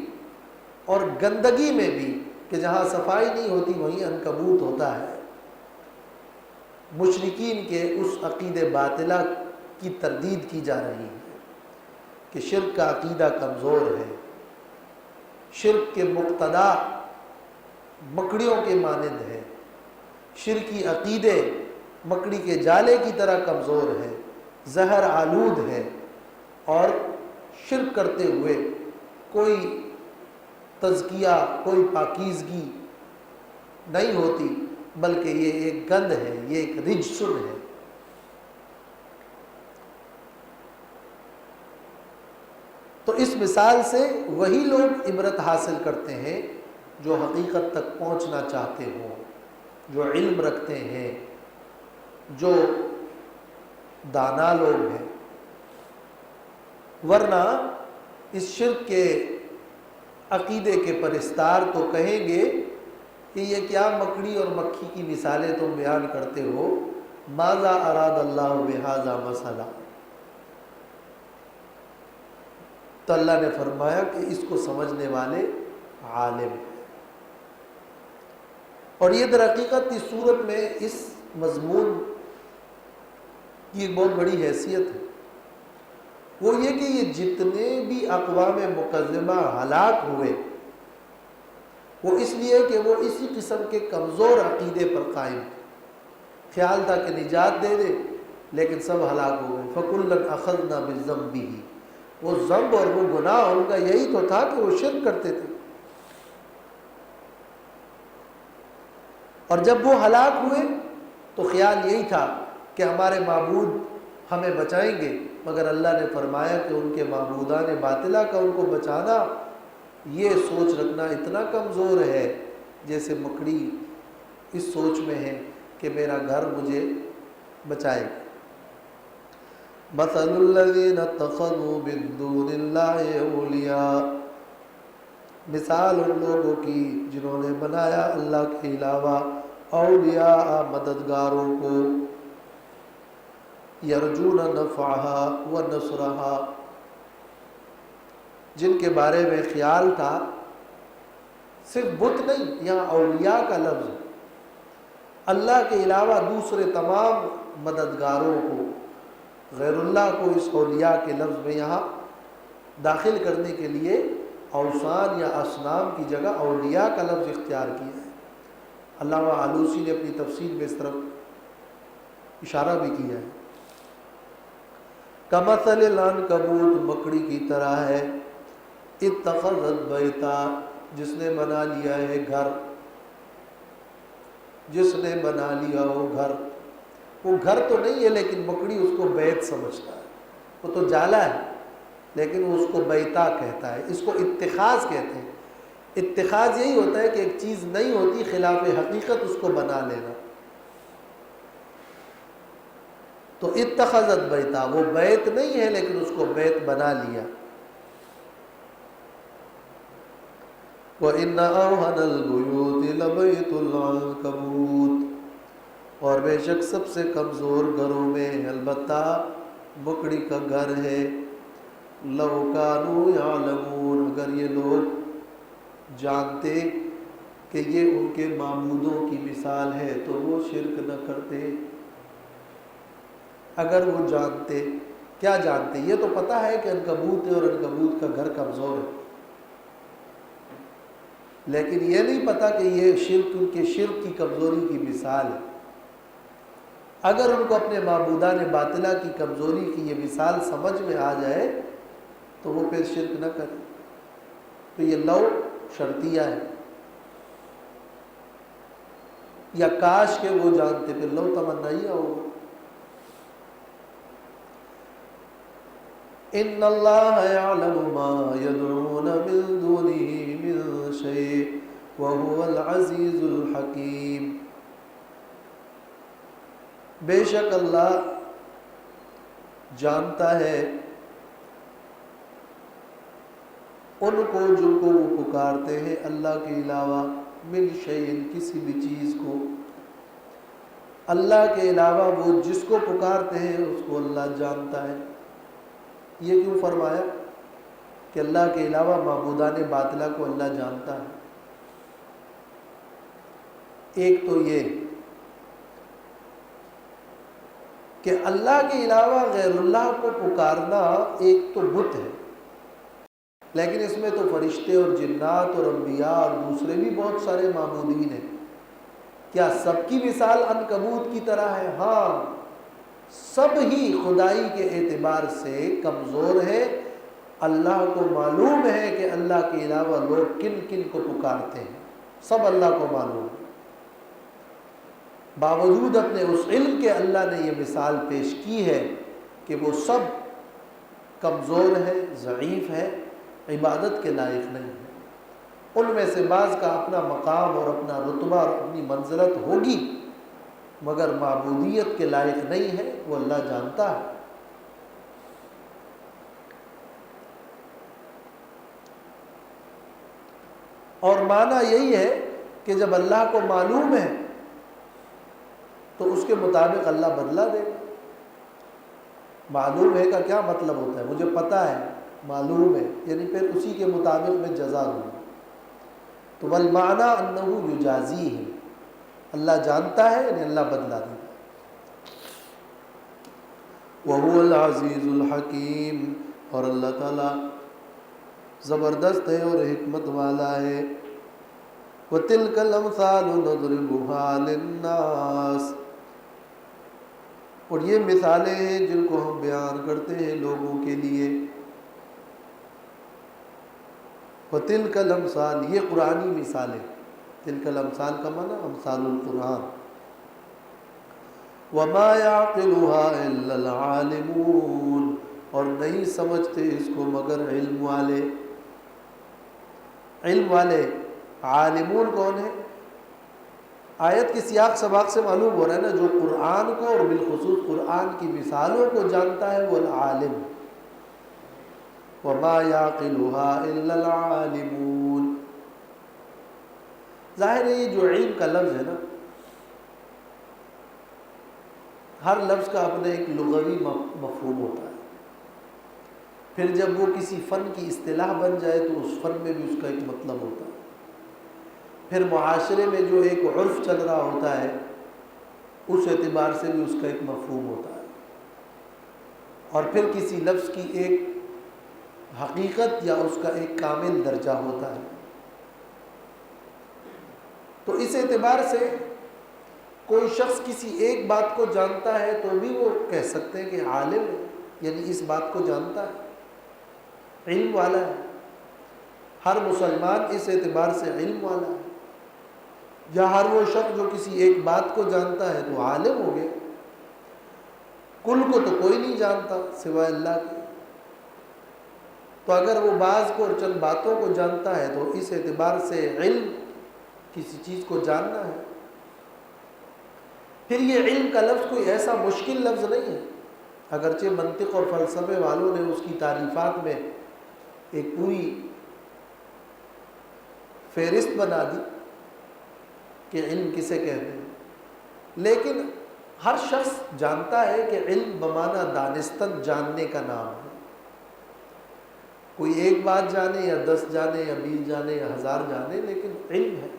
اور گندگی میں بھی، کہ جہاں صفائی نہیں ہوتی وہیں عنکبوت ہوتا ہے، مشرکین کے اس عقیدے باطلہ کی تردید کی جا رہی ہے کہ شرک کا عقیدہ کمزور ہے، شرک کے مقتدا مکڑیوں کے مانند ہے، شرکی عقیدے مکڑی کے جالے کی طرح کمزور ہے، زہر آلود ہے، اور شرک کرتے ہوئے کوئی تزکیہ، کوئی پاکیزگی نہیں ہوتی، بلکہ یہ ایک گند ہے، یہ ایک رجسن ہے۔ تو اس مثال سے وہی لوگ عبرت حاصل کرتے ہیں جو حقیقت تک پہنچنا چاہتے ہوں، جو علم رکھتے ہیں، جو دانا لوگ ہیں، ورنہ اس شرک کے عقیدے کے پرستار تو کہیں گے کہ یہ کیا مکڑی اور مکھی کی مثالیں تم بیان کرتے ہو، ماذا اراد اللہ بہذا مسئلہ۔ تو اللہ نے فرمایا کہ اس کو سمجھنے والے عالم ہیں، اور یہ در حقیقت اس صورت میں اس مضمون کی ایک بہت بڑی حیثیت ہے، وہ یہ کہ یہ جتنے بھی اقوام مکذبہ ہلاک ہوئے وہ اس لیے کہ وہ اسی قسم کے کمزور عقیدے پر قائم تھے، خیال تھا کہ نجات دے دے، لیکن سب ہلاک ہو گئے۔ فَكُلًّا أَخَذْنَا بِذَنبِهِ، وہ ذنب اور وہ گناہ ان کا یہی تو تھا کہ وہ شرک کرتے تھے، اور جب وہ ہلاک ہوئے تو خیال یہی تھا کہ ہمارے معبود ہمیں بچائیں گے، مگر اللہ نے فرمایا کہ ان کے معبودان باطلہ کا ان کو بچانا، یہ سوچ رکھنا اتنا کمزور ہے جیسے مکڑی اس سوچ میں ہے کہ میرا گھر مجھے بچائے گا۔ مثل الذین اتخذوا من دون اللہ اولیاء، مثال ان لوگوں کی جنہوں نے بنایا اللہ کے علاوہ اولیاء مددگاروں کو، یرجون نفعها ونصرها، جن کے بارے میں خیال تھا صرف بت نہیں، یہاں اولیاء کا لفظ ہے۔ اللہ کے علاوہ دوسرے تمام مددگاروں کو، غیر اللہ کو اس اولیاء کے لفظ میں یہاں داخل کرنے کے لیے اوثان یا اصنام کی جگہ اولیاء کا لفظ اختیار کیا ہے۔ علامہ آلوسی نے اپنی تفسیر میں اس طرف اشارہ بھی کیا ہے۔ کمثل العنکبوت، مکڑی کی طرح ہے، اتخذت بیتا، جس نے بنا لیا ہے گھر، جس نے بنا لیا ہو گھر۔ وہ گھر تو نہیں ہے لیکن مکڑی اس کو بیت سمجھتا ہے، وہ تو جالا ہے لیکن وہ اس کو بیتا کہتا ہے۔ اس کو اتخاذ کہتے ہیں۔ اتخاذ یہی ہوتا ہے کہ ایک چیز نہیں ہوتی، خلاف حقیقت اس کو بنا لینا۔ تو اتخذت بیتا، وہ بیت نہیں ہے لیکن اس کو بیت بنا لیا۔ وَإِنَّ أَوْهَنَ الْبُيُوتِ لَبَيْتُ الْعَنكَبُوتِ، اور بے شک سب سے کمزور گھروں میں البتہ مکڑی کا گھر ہے۔ لَوْ كَانُوا يَعْلَمُونَ، اگر یہ لوگ جانتے کہ یہ ان کے معبودوں کی مثال ہے تو وہ شرک نہ کرتے۔ اگر وہ جانتے، کیا جانتے؟ یہ تو پتہ ہے کہ عنکبوت ہے اور عنکبوت کا گھر کمزور ہے، لیکن یہ نہیں پتا کہ یہ شرک، ان کے شرک کی کمزوری کی مثال ہے۔ اگر ان کو اپنے معبودان باطلہ کی کمزوری کی یہ مثال سمجھ میں آ جائے تو وہ پھر شرک نہ کرے۔ تو یہ لو شرطیہ ہے، یا کاش کہ وہ جانتے، پھر لو تمنائیہ ہوگا۔ ان اللہ یعلم ما یدعون من دونہ من شیء وہو العزیز الحکیم، بے شک اللہ جانتا ہے ان کو جن کو وہ پکارتے ہیں اللہ کے علاوہ، من شیء، کسی بھی چیز کو، اللہ کے علاوہ وہ جس کو پکارتے ہیں اس کو اللہ جانتا ہے۔ یہ کیوں فرمایا کہ اللہ کے علاوہ معبودان باطلہ کو اللہ جانتا ہے؟ ایک تو یہ کہ اللہ کے علاوہ غیر اللہ کو پکارنا ایک تو بت ہے، لیکن اس میں تو فرشتے اور جنات اور انبیاء اور دوسرے بھی بہت سارے معبودین ہیں۔ کیا سب کی مثال عنکبوت کی طرح ہے؟ ہاں، سب ہی خدائی کے اعتبار سے کمزور ہے۔ اللہ کو معلوم ہے کہ اللہ کے علاوہ لوگ کن کن کو پکارتے ہیں، سب اللہ کو معلوم ہے۔ باوجود اپنے اس علم کے اللہ نے یہ مثال پیش کی ہے کہ وہ سب کمزور ہے، ضعیف ہے، عبادت کے لائق نہیں ہے۔ ان میں سے بعض کا اپنا مقام اور اپنا رتبہ اور اپنی منزلت ہوگی، مگر معبودیت کے لائق نہیں ہے، وہ اللہ جانتا ہے۔ اور معنی یہی ہے کہ جب اللہ کو معلوم ہے تو اس کے مطابق اللہ بدلہ دے گا۔ معلوم ہے کا کیا مطلب ہوتا ہے؟ مجھے پتہ ہے، معلوم ہے، یعنی پھر اسی کے مطابق میں جزا دوں گا۔ تو والمعنی انہ یجازی ہے، اللہ جانتا ہے یعنی اللہ بدلہ دے گا۔ وَهُوَ الْعَزِيزُ الْحَكِيمُ، اور اللہ تعالیٰ زبردست ہے اور حکمت والا ہے۔ وَتِلْكَ الْأَمْثَالُ نَضْرِبُهَا لِلنَّاسِ، اور یہ مثالیں ہیں جن کو ہم بیان کرتے ہیں لوگوں کے لیے۔ وَتِلْكَ الْأَمْثَالُ، یہ قرآنی مثالیں، تِلْكَ الْأَمْثَالُ کا معنی امثال القرآن۔ وَمَا يَعْقِلُهَا إِلَّا الْعَالِمُونَ، اور نہیں سمجھتے اس کو مگر علم والے۔ علم والے، عالمون کون ہے؟ آیت کی سیاق سباق سے معلوم ہو رہا ہے نا، جو قرآن کو اور بالخصوص قرآن کی مثالوں کو جانتا ہے وہ العالم۔ وَمَا يَعْقِلُهَا إِلَّا الْعَالِمُونَ، ظاہر ہے یہ جو علم کا لفظ ہے نا، ہر لفظ کا اپنا ایک لغوی مفہوم ہوتا ہے، پھر جب وہ کسی فن کی اصطلاح بن جائے تو اس فن میں بھی اس کا ایک مطلب ہوتا ہے۔ پھر معاشرے میں جو ایک عرف چل رہا ہوتا ہے اس اعتبار سے بھی اس کا ایک مفہوم ہوتا ہے، اور پھر کسی لفظ کی ایک حقیقت یا اس کا ایک کامل درجہ ہوتا ہے۔ تو اس اعتبار سے کوئی شخص کسی ایک بات کو جانتا ہے تو بھی وہ کہہ سکتے ہیں کہ عالم ہے، یعنی اس بات کو جانتا ہے، علم والا ہے۔ ہر مسلمان اس اعتبار سے علم والا ہے، یا ہر وہ شخص جو کسی ایک بات کو جانتا ہے تو عالم ہو گیا۔ کل کو تو کوئی نہیں جانتا سوائے اللہ کے، تو اگر وہ بعض کو اور چند باتوں کو جانتا ہے تو اس اعتبار سے علم کسی چیز کو جاننا ہے۔ پھر یہ علم کا لفظ کوئی ایسا مشکل لفظ نہیں ہے، اگرچہ منطق اور فلسفے والوں نے اس کی تعریفات میں ایک پوری فہرست بنا دی کہ علم کسے کہتے ہیں، لیکن ہر شخص جانتا ہے کہ علم بمعنی دانستن، جاننے کا نام ہے۔ کوئی ایک بات جانے یا 10 جانے یا 20 جانے یا 1000 جانے، لیکن علم ہے۔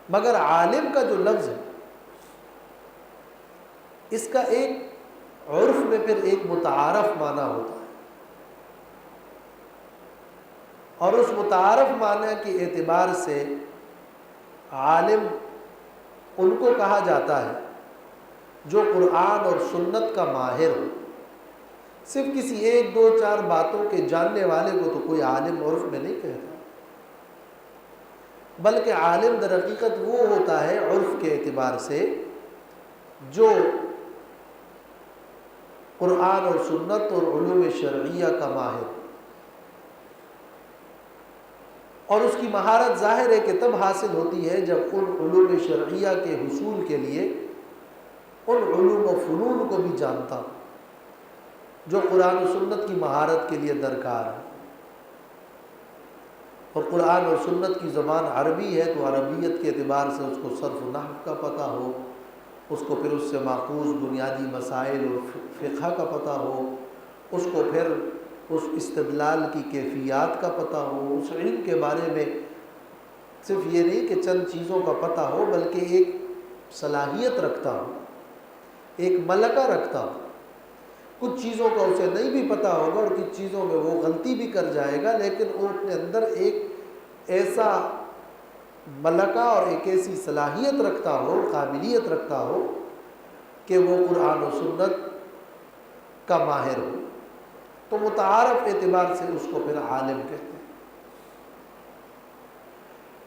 مگر عالم کا جو لفظ ہے اس کا ایک عرف میں پھر ایک متعارف معنی ہوتا ہے، اور اس متعارف معنی کے اعتبار سے عالم ان کو کہا جاتا ہے جو قرآن اور سنت کا ماہر ہو۔ صرف کسی ایک دو چار باتوں کے جاننے والے کو تو کوئی عالم عرف میں نہیں کہتا، بلکہ عالم در حقیقت وہ ہوتا ہے عرف کے اعتبار سے جو قرآن اور سنت اور علوم شرعیہ کا ماہر، اور اس کی مہارت ظاہر ہے کہ تب حاصل ہوتی ہے جب ان علوم شرعیہ کے حصول کے لیے ان علوم و فنون کو بھی جانتا ہو جو قرآن و سنت کی مہارت کے لیے درکار ہے۔ اور قرآن اور سنت کی زبان عربی ہے تو عربیت کے اعتبار سے اس کو صرف و نحو کا پتہ ہو، اس کو پھر اس سے ماخوذ بنیادی مسائل اور فقہ کا پتہ ہو، اس کو پھر اس استدلال کی کیفیات کا پتہ ہو، اس علم کے بارے میں صرف یہ نہیں کہ چند چیزوں کا پتہ ہو بلکہ ایک صلاحیت رکھتا ہو، ایک ملکہ رکھتا ہو۔ کچھ چیزوں کا اسے نہیں بھی پتہ ہوگا اور کچھ چیزوں میں وہ غلطی بھی کر جائے گا، لیکن وہ اپنے اندر ایک ایسا ملکہ اور ایک ایسی صلاحیت رکھتا ہو، قابلیت رکھتا ہو کہ وہ قرآن و سنت کا ماہر ہو، تو متعارف اعتبار سے اس کو پھر عالم کہتے ہیں۔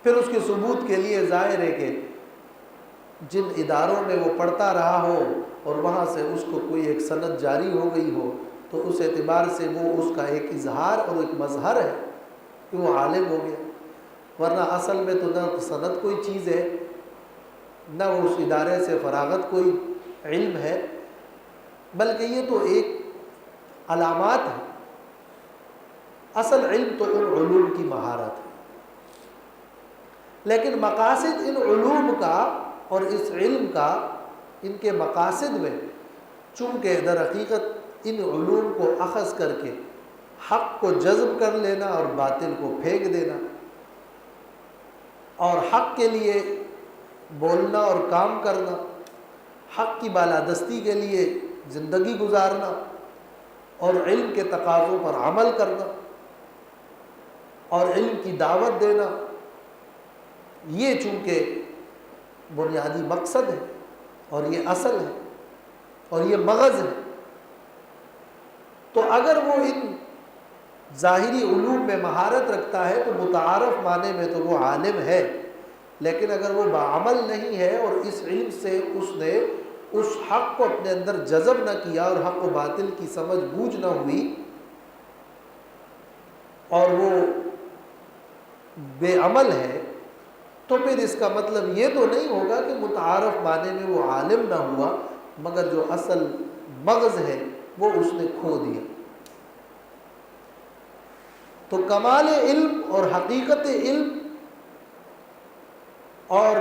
پھر اس کے ثبوت کے لیے ظاہر ہے کہ جن اداروں میں وہ پڑھتا رہا ہو اور وہاں سے اس کو کوئی ایک سند جاری ہو گئی ہو تو اس اعتبار سے وہ اس کا ایک اظہار اور ایک مظہر ہے کہ وہ عالم ہو گیا، ورنہ اصل میں تو نہ سند کوئی چیز ہے، نہ وہ اس ادارے سے فراغت کوئی علم ہے، بلکہ یہ تو ایک علامات ہے۔ اصل علم تو ان علوم کی مہارت ہے، لیکن مقاصد ان علوم کا اور اس علم کا، ان کے مقاصد میں چونکہ در حقیقت ان علوم کو اخذ کر کے حق کو جذب کر لینا اور باطل کو پھینک دینا، اور حق کے لیے بولنا اور کام کرنا، حق کی بالادستی کے لیے زندگی گزارنا اور علم کے تقاضوں پر عمل کرنا اور علم کی دعوت دینا، یہ چونکہ بنیادی مقصد ہے اور یہ اصل ہے اور یہ مغز ہے، تو اگر وہ ان ظاہری علوم میں مہارت رکھتا ہے تو متعارف معنی میں تو وہ عالم ہے، لیکن اگر وہ بعمل نہیں ہے اور اس علم سے اس نے اس حق کو اپنے اندر جذب نہ کیا اور حق و باطل کی سمجھ بوجھ نہ ہوئی اور وہ بے عمل ہے، تو پھر اس کا مطلب یہ تو نہیں ہوگا کہ متعارف معنی میں وہ عالم نہ ہوا، مگر جو اصل مغز ہے وہ اس نے کھو دیا۔ تو کمال علم اور حقیقت علم اور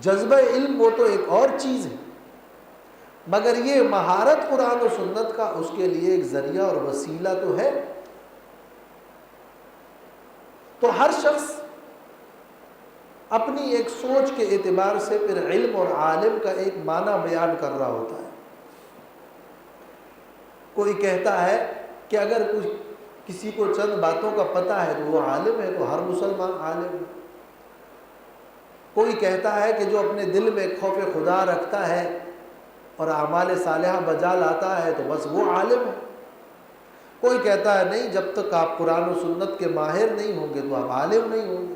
جذبہ علم وہ تو ایک اور چیز ہے، مگر یہ مہارت قرآن و سنت کا اس کے لیے ایک ذریعہ اور وسیلہ تو ہے۔ تو ہر شخص اپنی ایک سوچ کے اعتبار سے پھر علم اور عالم کا ایک معنی بیان کر رہا ہوتا ہے۔ کوئی کہتا ہے کہ اگر کسی کو چند باتوں کا پتہ ہے تو وہ عالم ہے، تو ہر مسلمان عالم ہے۔ کوئی کہتا ہے کہ جو اپنے دل میں خوف خدا رکھتا ہے اور اعمال صالحہ بجا لاتا ہے تو بس وہ عالم ہے۔ کوئی کہتا ہے نہیں، جب تک آپ قرآن و سنت کے ماہر نہیں ہوں گے تو آپ عالم نہیں ہوں گے۔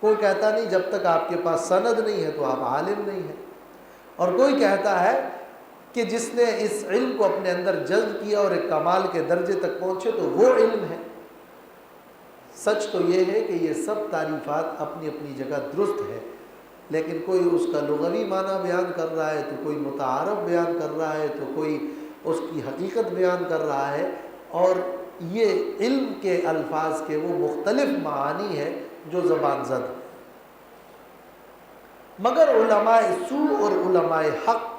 کوئی کہتا نہیں، جب تک آپ کے پاس سند نہیں ہے تو آپ عالم نہیں ہیں۔ اور کوئی کہتا ہے کہ جس نے اس علم کو اپنے اندر جذب کیا اور ایک کمال کے درجے تک پہنچے تو وہ علم ہے۔ سچ تو یہ ہے کہ یہ سب تعریفات اپنی اپنی جگہ درست ہے، لیکن کوئی اس کا لغوی معنی بیان کر رہا ہے، تو کوئی متعارف بیان کر رہا ہے، تو کوئی اس کی حقیقت بیان کر رہا ہے، اور یہ علم کے الفاظ کے وہ مختلف معانی ہے جو زبان زد ہے۔ مگر علماء سوء اور علماء حق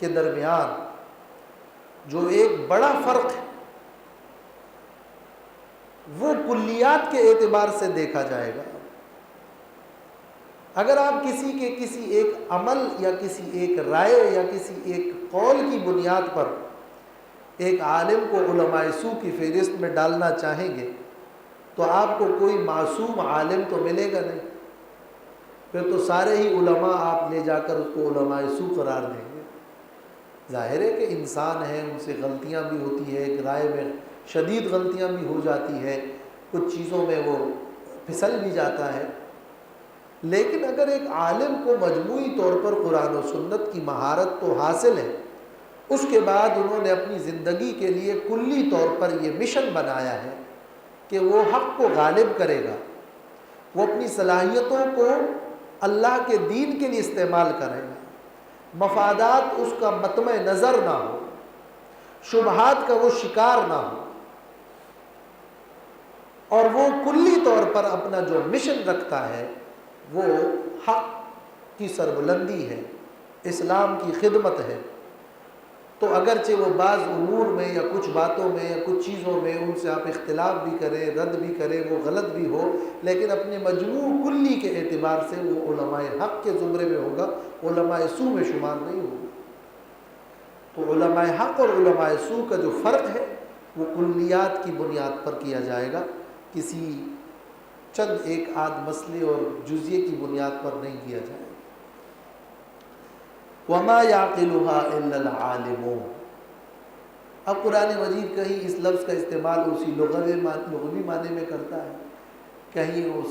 کے درمیان جو ایک بڑا فرق ہے وہ کلیات کے اعتبار سے دیکھا جائے گا۔ اگر آپ کسی ایک عمل یا کسی ایک رائے یا کسی ایک قول کی بنیاد پر ایک عالم کو علماء سوء کی فہرست میں ڈالنا چاہیں گے تو آپ کو کوئی معصوم عالم تو ملے گا نہیں، پھر تو سارے ہی علماء آپ لے جا کر اس کو علماء سوء قرار دیں گے۔ ظاہر ہے کہ انسان ہے، ان سے غلطیاں بھی ہوتی ہے، ایک رائے میں شدید غلطیاں بھی ہو جاتی ہے، کچھ چیزوں میں وہ پھسل بھی جاتا ہے، لیکن اگر ایک عالم کو مجموعی طور پر قرآن و سنت کی مہارت تو حاصل ہے، اس کے بعد انہوں نے اپنی زندگی کے لیے کلی طور پر یہ مشن بنایا ہے کہ وہ حق کو غالب کرے گا، وہ اپنی صلاحیتوں کو اللہ کے دین کے لیے استعمال کرے گا، مفادات اس کا مطمع نظر نہ ہو، شبہات کا وہ شکار نہ ہو، اور وہ کلی طور پر اپنا جو مشن رکھتا ہے وہ حق کی سربلندی ہے، اسلام کی خدمت ہے، تو اگرچہ وہ بعض امور میں یا کچھ باتوں میں یا کچھ چیزوں میں ان سے آپ اختلاف بھی کریں، رد بھی کریں، وہ غلط بھی ہو، لیکن اپنے مجموع کلی کے اعتبار سے وہ علماء حق کے زمرے میں ہوگا، علماء سوء میں شمار نہیں ہوگا۔ تو علماء حق اور علماء سوء کا جو فرق ہے وہ کلیات کی بنیاد پر کیا جائے گا، کسی چند ایک آدھ مسئلے اور جزیے کی بنیاد پر نہیں کیا جائے گا۔ وَمَا يَعْقِلُهَا إِلَّا الْعَالِمُونَ۔ اب قرآن مجید کہیں اس لفظ کا استعمال اسی لغوی معنی میں کرتا ہے، کہیں اس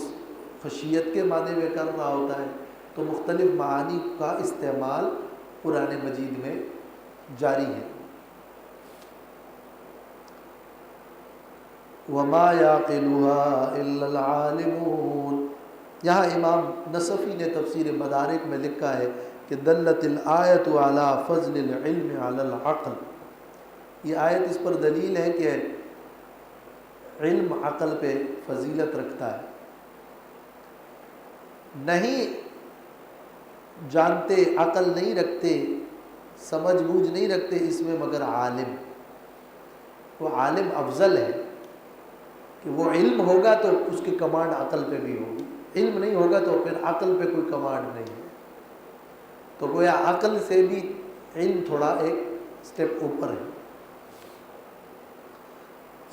خشیت کے معنی میں کر رہا ہوتا ہے، تو مختلف معانی کا استعمال قرآن مجید میں جاری ہے۔ وَمَا يَعْقِلُهَا إِلَّا الْعَالِمُونَ۔ یہاں امام نصفی نے تفسیر مدارک میں لکھا ہے کہ دلت الآیت علی فضل العلم علی العقل، یہ آیت اس پر دلیل ہے کہ علم عقل پہ فضیلت رکھتا ہے۔ نہیں جانتے، عقل نہیں رکھتے، سمجھ بوجھ نہیں رکھتے اس میں مگر عالم، وہ عالم افضل ہے کہ وہ علم ہوگا تو اس کی کمانڈ عقل پہ بھی ہوگی، علم نہیں ہوگا تو پھر عقل پہ کوئی کمانڈ نہیں ہے۔ تو گویا عقل سے بھی علم تھوڑا ایک سٹیپ اوپر ہے۔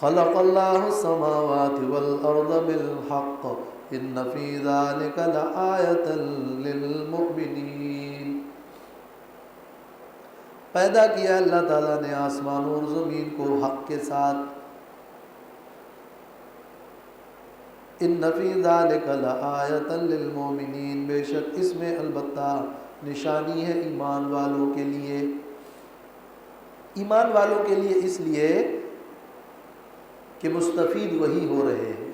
خلق اللہ السماوات والارض بالحق ان فی ذلک لآیۃ للمؤمنین۔ پیدا کیا اللہ تعالیٰ نے آسمان اور زمین کو حق کے ساتھ، ان فی ذلک لآیۃ للمؤمنین، بے شک اس میں البتہ نشانی ہے ایمان والوں کے لیے۔ ایمان والوں کے لیے اس لیے کہ مستفید وہی ہو رہے ہیں،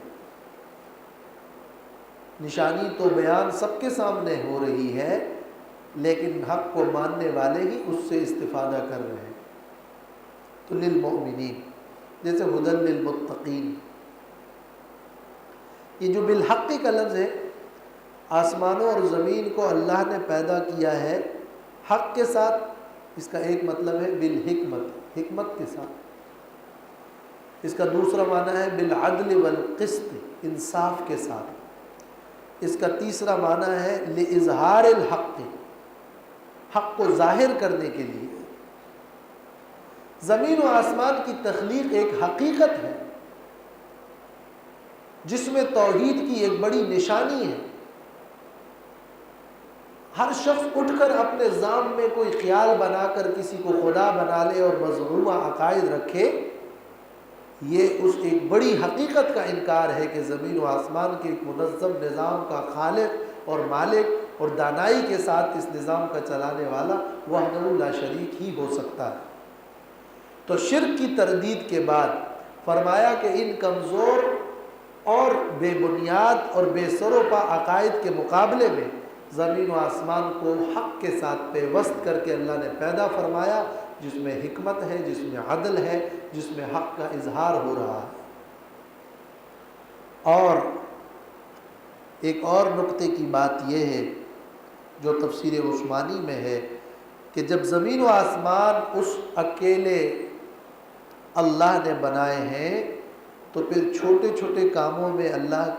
نشانی تو بیان سب کے سامنے ہو رہی ہے، لیکن حق کو ماننے والے ہی اس سے استفادہ کر رہے ہیں۔ تو للمؤمنین جیسے ہدی للمتقین، یہ جو بالحق کا لفظ ہے، آسمانوں اور زمین کو اللہ نے پیدا کیا ہے حق کے ساتھ، اس کا ایک مطلب ہے بالحکمت، حکمت کے ساتھ، اس کا دوسرا معنی ہے بالعدل والقسط، انصاف کے ساتھ۔ اس کا تیسرا معنی ہے لِإِظْهَارِ الْحَقِّ، حق کو ظاہر کرنے کے لیے۔ زمین و آسمان کی تخلیق ایک حقیقت ہے جس میں توحید کی ایک بڑی نشانی ہے۔ ہر شخص اٹھ کر اپنے ذہن میں کوئی خیال بنا کر کسی کو خدا بنا لے اور مذمومہ عقائد رکھے، یہ اس ایک بڑی حقیقت کا انکار ہے کہ زمین و آسمان کے ایک منظم نظام کا خالق اور مالک اور دانائی کے ساتھ اس نظام کا چلانے والا وحدہ لا شریک ہی ہو سکتا ہے۔ تو شرک کی تردید کے بعد فرمایا کہ ان کمزور اور بے بنیاد اور بے سر و پا عقائد کے مقابلے میں زمین و آسمان کو حق کے ساتھ پیوست کر کے اللہ نے پیدا فرمایا، جس میں حکمت ہے، جس میں عدل ہے، جس میں حق کا اظہار ہو رہا ہے۔ اور ایک اور نقطے کی بات یہ ہے جو تفسیر عثمانی میں ہے کہ جب زمین و آسمان اس اکیلے اللہ نے بنائے ہیں تو پھر چھوٹے چھوٹے کاموں میں اللہ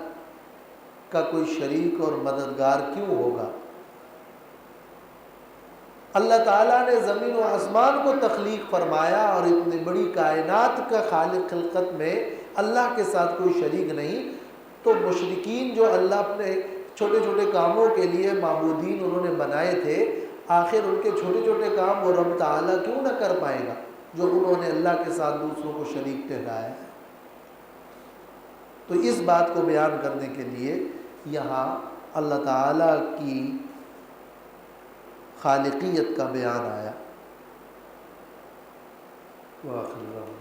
کا کوئی شریک اور مددگار کیوں ہوگا؟ اللہ تعالیٰ نے زمین و آسمان کو تخلیق فرمایا اور اتنی بڑی کائنات کا خالق خلقت میں اللہ کے ساتھ کوئی شریک نہیں، تو مشرکین جو اللہ اپنے چھوٹے چھوٹے کاموں کے لیے معبودین انہوں نے بنائے تھے، آخر ان کے چھوٹے چھوٹے کام وہ رب تعالیٰ کیوں نہ کر پائے گا جو انہوں نے اللہ کے ساتھ دوسروں کو شریک ٹھہرایا ہے؟ تو اس بات کو بیان کرنے کے لیے یہاں اللہ تعالیٰ کی خالقیت کا بیان آیا۔ وآخر